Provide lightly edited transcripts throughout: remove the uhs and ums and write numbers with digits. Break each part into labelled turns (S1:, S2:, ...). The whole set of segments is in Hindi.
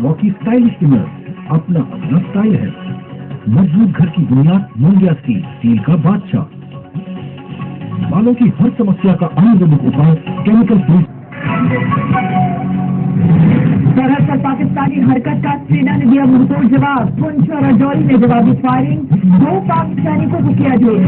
S1: मिल्वॉकी स्टाइलिश इनर्स, अपना अपना स्टाइल है। मजबूत घर की बुनियाद मूंगिया स्टील का बादशाह। बालों की हर समस्या का आयुर्वेदिक उपाय केमिकल फ्री।
S2: सरहद पर पाकिस्तानी हरकत का सेना ने दिया मुंहतोड़ जवाब। पुंछ और राजौरी में जवाबी फायरिंग, 2 पाक सैनिकों को किया ढेर।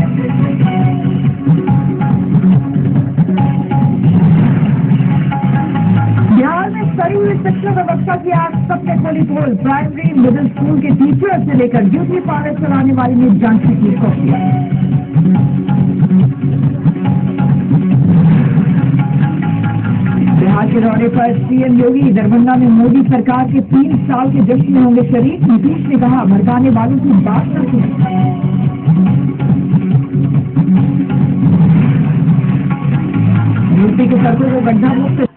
S2: बिहार में सड़ी हुई शिक्षा व्यवस्था की आज सबने खोली पोल। प्राइमरी मिडिल स्कूल के टीचर से लेकर ब्यूटी पार्लर चलाने वाली ने जांच की कॉपियां। बिहार के दौरे पर सीएम योगी। दरभंगा में मोदी सरकार के 3 साल के जश्न में होंगे शरीक। नीतीश ने कहा भड़काने वालों की बात न सुने। यूपी के सड़कों को गड्ढा मुक्त।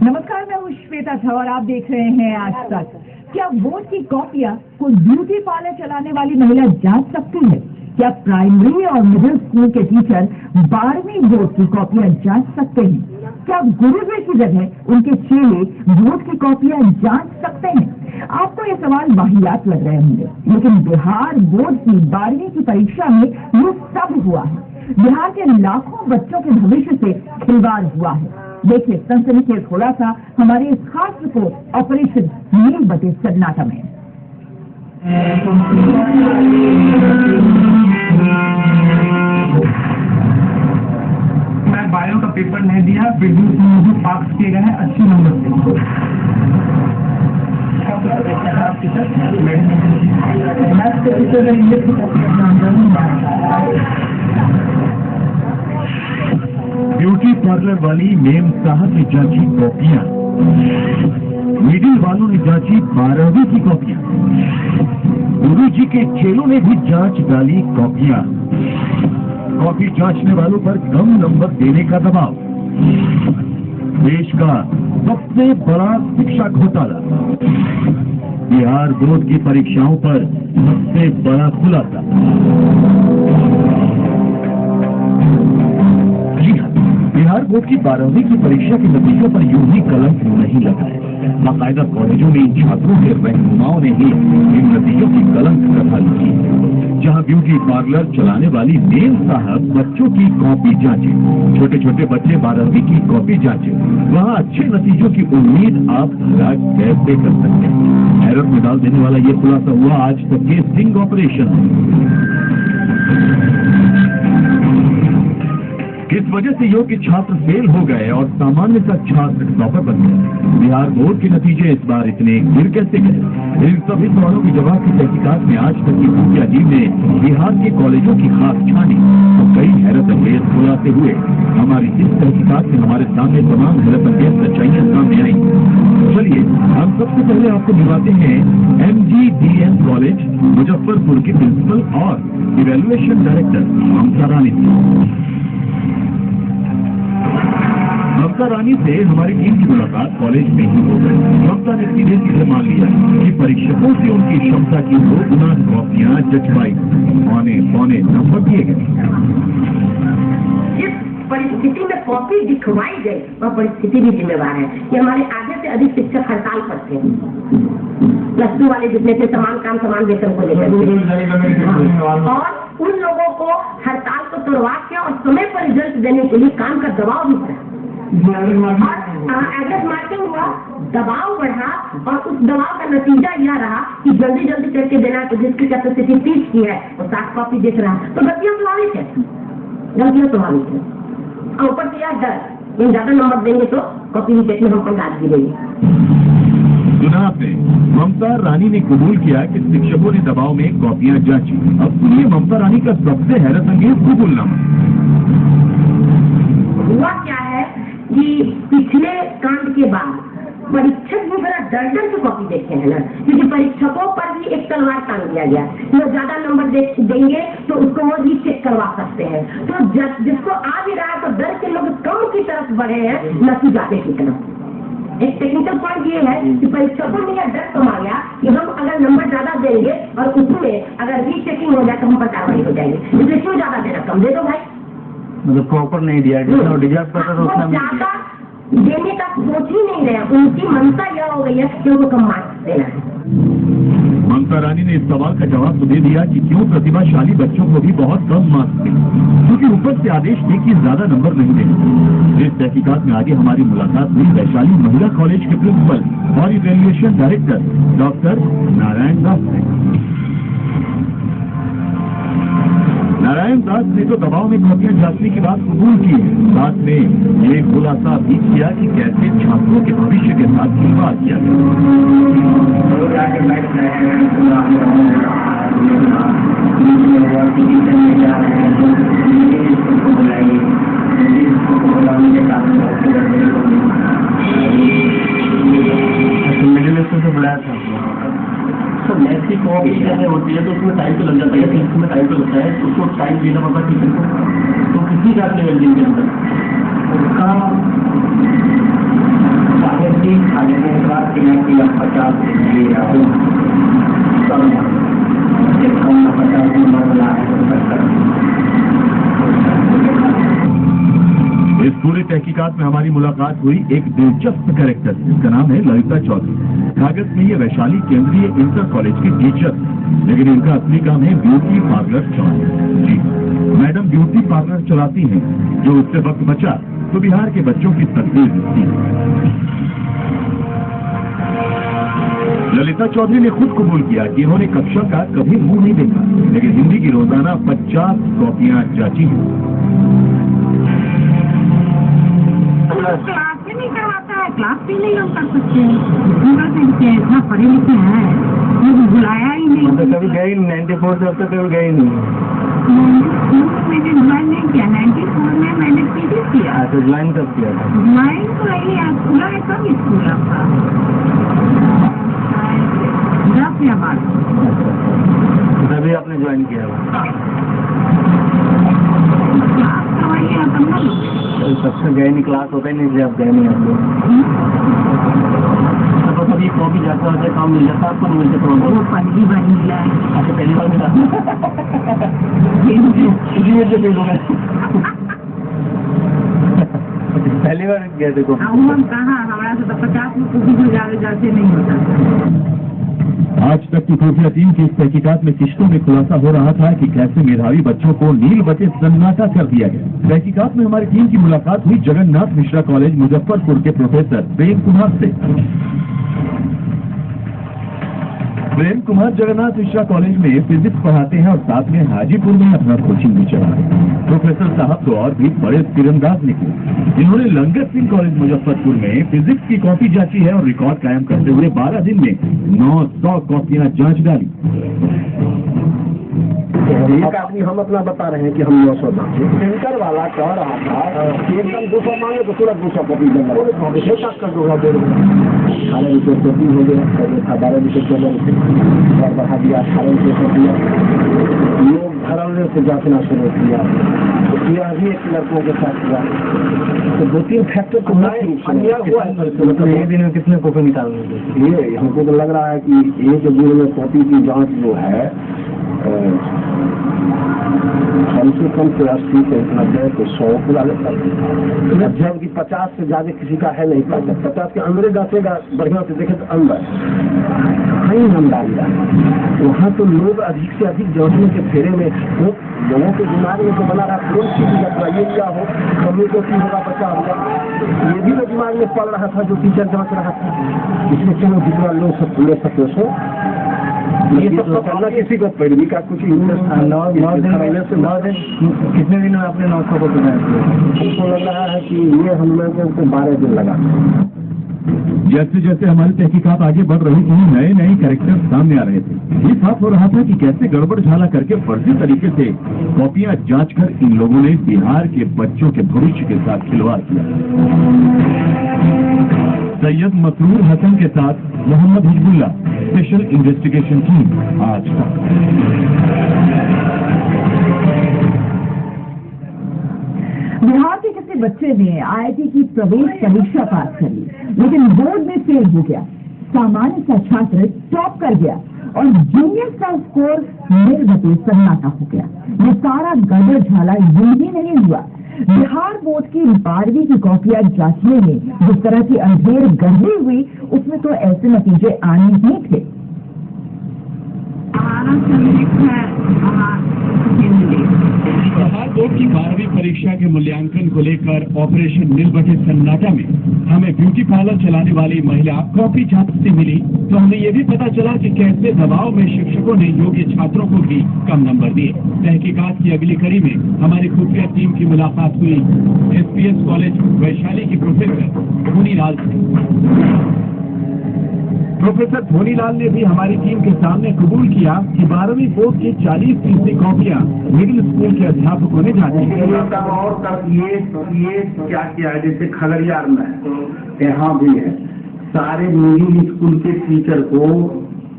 S2: नमस्कार, मैं हूँ श्वेता झा और आप देख रहे हैं आज तक। क्या वोट की कॉपियां कोई ब्यूटी पार्लर चलाने वाली महिला जांच सकती है? क्या प्राइमरी और मिडिल स्कूल के टीचर 12वीं बोर्ड की कॉपियां जांच सकते हैं? क्या गुरुजी की जगह उनके चेले वोट की कॉपियां जांच सकते हैं? आपको ये सवाल वाहियात लग रहे होंगे, लेकिन बिहार बोर्ड की 12वीं की परीक्षा में ये सब हुआ है। बिहार के लाखों बच्चों के भविष्य से खिलवाड़ हुआ है। देखिए सनसनीखेज खुलासा हमारे इस खास रिपोर्ट ऑपरेशन नील बटे सन्नाटा में।
S3: मैं बायो का पेपर नहीं दिया, फिर भी मुझे पास किए गए हैं अच्छे नंबर से।
S1: ब्यूटी पार्लर वाली मेम साहब ने जांची कॉपियां। मिडिल वालों ने जांची 12वीं की कॉपियां। गुरुजी के चेलों ने भी जांच डाली कॉपियां। कॉपी जांचने वालों पर कम नंबर देने का दबाव। देश का सबसे बड़ा शिक्षा घोटाला। बिहार बोर्ड की परीक्षाओं पर सबसे बड़ा खुलासा। जी हाँ, बिहार बोर्ड की 12वीं की परीक्षा के नतीजों पर यूं ही कलंक नहीं लगा है। बाकायदा कॉलेजों में इन छात्रों के रहनुमाओं ने ही इन नतीजों की कलंक कथा लिखी है। जहां ब्यूटी पार्लर चलाने वाली मेम साहब बच्चों की कॉपी जांचे, छोटे छोटे बच्चे 12वीं की कॉपी जांचे, वहां अच्छे नतीजों की उम्मीद आप कैसे कर सकते हैं? हैरत में डाल देने वाला ये खुलासा हुआ आज तक के स्टिंग ऑपरेशन। किस वजह से योग्य छात्र फेल हो गए और सामान्य सा छात्र टॉपर बन गए? बिहार बोर्ड के नतीजे इस बार इतने गिर कैसे गए? इन सभी सवालों के जवाब की तहकीकात में आज तक की खुफिया टीम ने बिहार के कॉलेजों की खास छानी तो कई हैरत अंगेज खुलासे हुए। हमारी इस तहकीकात में हमारे सामने तमाम हैरत अंगेज सच्चाइयां सामने आई। चलिए हम सबसे पहले आपको दिखाते हैं MGDN कॉलेज मुजफ्फरपुर की प्रिंसिपल और इवेल्युएशन डायरेक्टर ममता रानी। ममता रानी से हमारी टीम की मुलाकात कॉलेज में ही हो गई। ममता ने सीधे सीधे मान लिया कि परीक्षकों से उनकी क्षमता की 2 गुना कॉपियां जचवाई, पौने नंबर दिए गए।
S4: जिस परिस्थिति में कॉपी दिखवाई गई वह परिस्थिति भी जिम्मेवार है कि हमारे आधे से अधिक शिक्षक हड़ताल पर थे। +2 वाले जितने थे समान काम समान वेतन को लेकर, और उन लोगों को हड़ताल को तोड़वा के और समय पर रिजल्ट देने के लिए काम का दबाव भी बढ़ा। एड्रेस मार्किंग हुआ, दबाव बढ़ा और उस दबाव का नतीजा यह रहा कि जल्दी जल्दी करके देना, तो जिसकी कैपेसिटी 30 की है वो 7 कॉपी देख रहा है। तो गलतियां स्वाभाविक है, गलतियां स्वाभाविक है। और ऊपर से यह डर इन ज्यादा नंबर देंगे तो कॉपी रिजेक्ट में हमको डाल दी गई।
S1: सुना आपने, ममता रानी ने कबूल किया कि शिक्षकों ने दबाव में कॉपियां जांची। अब सुनिए ममता रानी का सबसे हैरत अंगेज कबूलनामा।
S4: हुआ क्या है कि पिछले कांड के बाद परीक्षक भी बड़ा डर डर से कॉपी देखते हैं ना, क्योंकि परीक्षकों पर भी एक तलवार टांग दिया गया। जो ज्यादा नंबर देंगे तो उसको वो भी चेक करवा सकते हैं। तो जिसको आ भी रहा है तो डर के लोग कम की तरफ बढ़े हैं, न कि ज्यादा की तरफ। एक टेक्निकल पॉइंट ये है कि परीक्षकों में यह डर कमा गया कि हम अगर नंबर ज्यादा देंगे और उसमें अगर रीचेकिंग हो जाए तो हम पर कार्रवाई हो जाएगी, इसलिए क्यों ज्यादा देना, कम दे दो भाई।
S3: मतलब प्रॉपर नहीं दिया, जितना डिजर्व करता था उतना नहीं दिया।
S4: देने का सोच ही नहीं रहे। उनकी मनता यह हो गई है कि उनको कम मार्क्स देना है।
S1: ममता रानी ने इस सवाल का जवाब तो दे दिया कि क्यों प्रतिभाशाली बच्चों को भी बहुत कम मार्क्स दें, क्योंकि ऊपर से आदेश थे कि ज्यादा नंबर नहीं देंगे। इस तहकीकात में आगे हमारी मुलाकात हुई वैशाली महिला कॉलेज के प्रिंसिपल और evaluation director doctor Narayan Das से। नारायण दास ने तो दबाव में कॉपियां जांचने की बात कबूल की है, साथ में ये खुलासा भी किया कि कैसे छात्रों के भविष्य के साथ खिलवाड़ किया
S3: मिडिल स्कूल से बुलाया था सर। मैथ की कॉपी होती है तो उसमें टाइम तो लग जाता है, फिजिक्स में टाइम तो लगता है, उसको टाइम देना पड़ता है टीचर को। तो किसी का अपने वेल्डिंग के अंदर उसका
S1: इस पूरी तहकीकात में हमारी मुलाकात हुई एक दिलचस्प कैरेक्टर से, जिसका नाम है ललिता चौधरी। कागज में ये वैशाली केंद्रीय इंटर कॉलेज की टीचर, लेकिन इनका असली काम है ब्यूटी पार्लर चलाना। जी, मैडम ब्यूटी पार्लर चलाती हैं, जो उससे वक्त बचा तो बिहार के बच्चों की तस्वीर दिखती है। ललिता चौधरी ने खुद कबूल किया कि इन्होंने कक्षा का कभी मुंह नहीं देखा, लेकिन हिंदी की रोजाना 50 कॉपियां जांची हैं।
S2: क्लास भी नहीं करवाता है, क्लास भी नहीं हम कर सकते हैं। इतना पढ़े लिखे हैं, मुझे बुलाया ही नहीं।
S3: मतलब कभी गए 94 से अब तक कभी गए नहीं।
S2: मैंने ज्वाइन नहीं किया, 94 में मैंने पीजी किया।
S3: तो ज्वाइन कब किया था?
S2: ज्वाइन तो यही स्कूल है, कब स्कूल आपका 10 या 12
S3: तभी आपने ज्वाइन किया था।
S2: क्लास करवाइए तब ना।
S3: सबसे गए नहीं, क्लास होता ही नहीं, इसलिए आप गए नहीं। आपको तो कभी कॉपी जाता होता है, काम मिल जाता, आपको नहीं मिलता।
S2: वो पहली बार मिला है।
S3: आपको पहली बार मिला पहली बार गए थे कॉपी।
S2: हम कहाँ, हमारा से तो 50 में कभी भी जाते नहीं होता।
S1: आज तक की खुफिया टीम की इस तहकीकात में किश्तों में खुलासा हो रहा था कि कैसे मेधावी बच्चों को नील बटे सन्नाटा कर दिया गया। तहकीकात में हमारी टीम की मुलाकात हुई जगन्नाथ मिश्रा कॉलेज मुजफ्फरपुर के प्रोफेसर प्रेम कुमार से। प्रेम कुमार जगन्नाथ मिश्रा कॉलेज में फिजिक्स पढ़ाते हैं और साथ में हाजीपुर में अपना कोचिंग भी चला रहे हैं। प्रोफेसर साहब तो और भी बड़े तीरंदाज निकले। इन्होंने लंगर सिंह कॉलेज मुजफ्फरपुर में फिजिक्स की कॉपी जांची है और रिकॉर्ड कायम करते हुए 12 दिन में 900 कॉपियां जांच डाली।
S5: एक आदमी हम अपना बता रहे हैं कि हम 900 जांचे, सेंटर वाला कह रहा था कि एकदम 200 मांगे तो तुरंत 200 कॉपी देंगे। 18 रुपये कॉपी हो गया, 12 रुपये चलो और बढ़ा दिया, 18 रुपये कर दिया। लोग धड़ल्ले से जांचना शुरू किया। तो यह भी एक लड़कों के साथ हुआ। तो 2-3 फैक्टर तो अन्याय हुआ है।
S3: मतलब एक दिन में कितने कॉपी निकालने?
S5: ये हमको तो लग रहा है कि एक दिन में कॉपी की जांच जो है कम से कम 80 से 90 तो 100 पूरा लेता है, जबकि 50 से ज्यादा किसी का है नहीं पाता। 50 के अंदर जांचेगा बढ़िया से देखे तो अंदर कहीं हम डाल जाए। वहाँ तो लोग अधिक से अधिक जांचने के फेरे में, तो लोगों के दिमाग में तो बना रहा कौन सी यात्रा ये क्या हो, कमी को की होगा, बचा होगा, ये भी तो दिमाग में पड़ रहा था जो टीचर जांच रहा था। इसलिए चलो जितना लोग सब पूरे सत्य सो ये सब तो करना, किसी को पैरवी का कुछ इंटरेस्ट था।
S3: 9 दिन कितने दिन में आपने 900 को बनाया?
S5: हमको लग रहा है कि ये हम लोगों को 12 दिन लगा।
S1: जैसे जैसे हमारी तहकीकात आगे बढ़ रही थी, नए नए कैरेक्टर सामने आ रहे थे। ये साफ हो रहा था कि कैसे गड़बड़ झाला करके फर्जी तरीके से कॉपियां जांचकर इन लोगों ने बिहार के बच्चों के भविष्य के साथ खिलवाड़ किया। सैयद मसरूर हसन के साथ Mohammad Hizbullah, special investigation team, Aaj Tak.
S2: Bihar के किसी बच्चे ने IIT की प्रवेश परीक्षा पास कर ली, लेकिन बोर्ड में फेल हो गया। सामान्य सा छात्र टॉप कर गया और जूनियर का स्कोर नील बटे सन्नाटा हो गया। ये सारा गड़बड़ झाला यूं ही नहीं हुआ, बिहार बोर्ड की 12वीं की कॉपियां जांचने में जिस तरह की अंधेर गर्दी हुई, उसमें तो ऐसे नतीजे आने ही थे।
S1: बिहार बोर्ड की 12वीं परीक्षा के मूल्यांकन को लेकर ऑपरेशन नीलबटे सन्नाटा में हमें ब्यूटी पार्लर चलाने वाली महिला कॉपी छात्र मिली, तो हमें ये भी पता चला कि कैसे दबाव में शिक्षकों ने योग्य छात्रों को भी कम नंबर दिए। तहकीकात की अगली कड़ी में हमारी खुफिया टीम की मुलाकात हुई SPS कॉलेज वैशाली की प्रोफेसर धोनीलाल से। प्रोफेसर धोनीलाल ने भी हमारी टीम के सामने कबूल किया कि 12वीं बोर्ड की 40% कॉपियां मिडिल स्कूल के अध्यापकों ने जांची।
S5: और तक ये क्या किया है, जैसे खगड़िया में यहाँ भी है, सारे मिडिल स्कूल के टीचर को,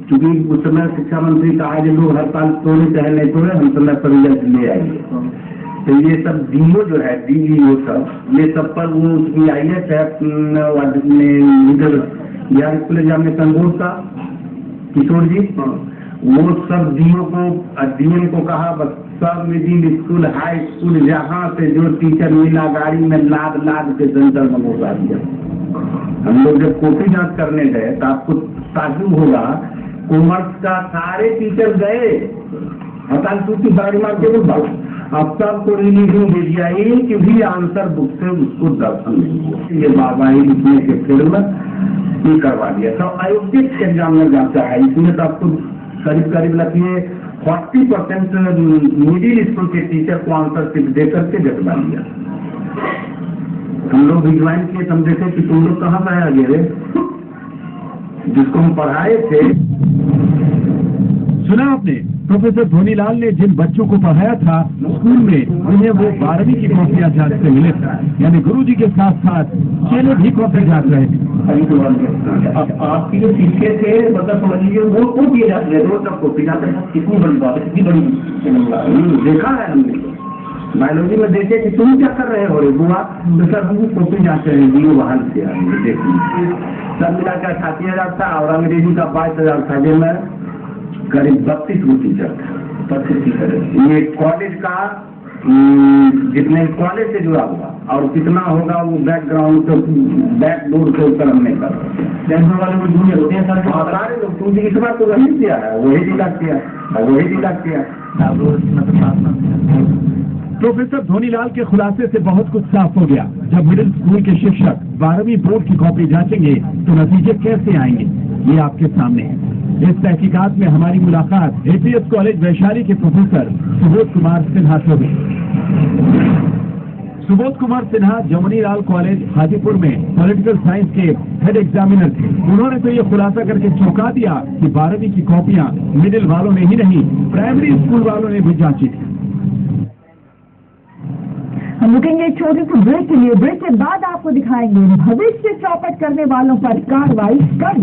S5: चूंकि उस समय शिक्षा मंत्री कहा जो लोग हर साल तोड़े चाहे नहीं तोड़े, हम समय पर रिजल्ट ले आएंगे। तो ये सब DO जो है, DEO सब, ये सब पर वो उसकी IS है बिहार स्कूल एग्जामिनेशन बोर्ड का किशोर जी, वो सब DO को DM को कहा बस सब मिडिल स्कूल हाई स्कूल जहाँ से जो टीचर मिला गाड़ी में लाद के सेंटर में पहुंचा दिया। हम लोग जब कॉपी जांच करने गए तो आपको ताजुब होगा, कॉमर्स का सारे टीचर गए, हड़ताल सूची बारी मार के बोल, अब सबको रिलीजिंग दे दिया कि भी आंसर बुक से उसको दर्शन नहीं, ये बाबाई लिखने के फिर में ये करवा दिया। तो आयोजित एग्जाम में जांचा है, इसमें तो आपको करीब लगिए 40% मिडिल स्कूल के टीचर को आंसर सिर्फ दे करके जगवा दिया। हम लोग रिज्वाइन किए, हम देखे कि तुम लोग कहाँ से आगे रे, जिसको हम पढ़ाए थे।
S1: सुना आपने, प्रोफेसर धोनीलाल ने जिन बच्चों को पढ़ाया था स्कूल में, उन्हें वो 12वीं की कॉपियां जांच से मिले थे, यानी गुरुजी के साथ साथ चेले भी कॉपी जांच रहे थे।
S5: अब आपकी जो सीखे थे, मतलब समझ लीजिए वो किए जाते हैं, रोज तक कॉपी जाते हैं। कितनी बड़ी बात है, कितनी बड़ी देखा है हमने बायोलॉजी में, देखे कि तुम क्या कर रहे हो रे बुआ, तो सर हम कॉपी जांच रहे हैं, वहां से आएंगे देखिए। सब मिला कर 38,000 था और अंग्रेजी का 22,000 था, जिनमें करीब 32 गो टीचर था। 32 टीचर ये कॉलेज का जितने कॉलेज से जुड़ा हुआ, और कितना होगा वो बैकग्राउंड से बैकडोर से ऊपर हमने कर वाले वो जूनियर होते हैं सारे लोग, क्योंकि इस बार तो वही किया है, वही डिडक्ट किया।
S1: प्रोफेसर धोनीलाल के खुलासे से बहुत कुछ साफ हो गया। जब मिडिल स्कूल के शिक्षक 12वीं बोर्ड की कॉपी जांचेंगे तो नतीजे कैसे आएंगे, ये आपके सामने है। इस तहकीकात में हमारी मुलाकात SPS कॉलेज वैशाली के प्रोफेसर सुबोध कुमार सिन्हा से हुई। सुबोध कुमार सिन्हा जमुनीलाल कॉलेज हाजीपुर में पॉलिटिकल साइंस के हेड एग्जामिनर थे। उन्होंने तो ये खुलासा करके चौंका दिया कि 12वीं की कॉपियां मिडिल वालों ने ही नहीं, प्राइमरी स्कूल वालों ने भी जांची थी।
S2: हम रुकेंगे एक छोटे से ब्रेक के लिए। ब्रेक के बाद आपको दिखाएंगे भविष्य चौपट करने वालों पर कार्रवाई कब।